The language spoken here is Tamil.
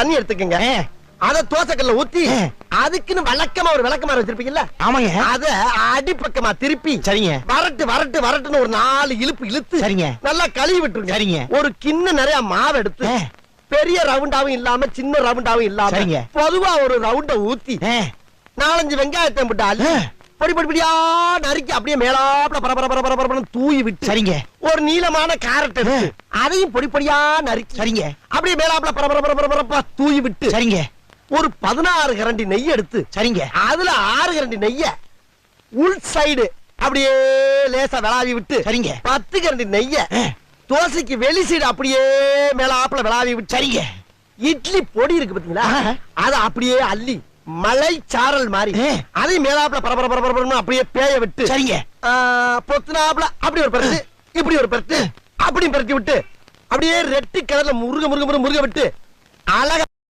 தண்ணி எடுத்துக்கங்க. அத தோசைக்கல்ல ஊத்தி அதுக்குன்னு வழக்கமா ஒரு விளக்கமாறு வச்சிருப்பீங்கல்ல? ஆமாங்க. அத அடிப்பக்கமா திருப்பி சரிங்க. வரட்டு வரட்டு வரட்டுன்னு ஒரு 4 இழுப்பு இழுத்து சரிங்க. நல்லா கழுவி விட்டுருங்க. சரிங்க. ஒரு கிண்ண நிறைய மாவு எடுத்து பெரிய ரவுண்டாவும் இல்லாம சின்ன ரவுண்டாவும் இல்லாம சரிங்க. பொதுவா ஒரு ரவுண்ட ஊத்தி 4-5 வெங்காயத்தை போட்டு அள்ளி பொடி பொடி பொடியா நறுக்கி அப்படியே மேலாப்ல பரபரன்னு தூவி விட்டு சரிங்க. ஒரு நீளமான கேரட் எடுத்து அதையும் பொடி பொடியா நறுக்கி சரிங்க. அப்படியே மேலாப்ல பரபரப்பா தூவி விட்டு சரிங்க. ஒரு 16 கரண்டி நெய் எடுத்து சரிங்க. அதுல 6 கரண்டி நெய்ய உள் சைடு அப்படியே லேசா விளாவி விட்டு சரிங்க. 10 கரண்டி நெய்ய தோசைக்கு வெளி சைடு அப்படியே மேலாப்ல விளாவி விட்டு சரிங்க. இட்லி பொடி இருக்கு பாத்தீங்களா? அத அப்படியே அள்ளி மலை சாரல் மாதிரி அதை மேலாப்ல பரபரன்னு அப்படியே பேய விட்டு சரிங்க. பொத்துனாப்ல அப்படி ஒரு பரட்டு இப்படி ஒரு பரட்டு அப்படி பரட்டி விட்டு அப்படியே ரெட்டி கலர்ல முருக விட்டு அழகா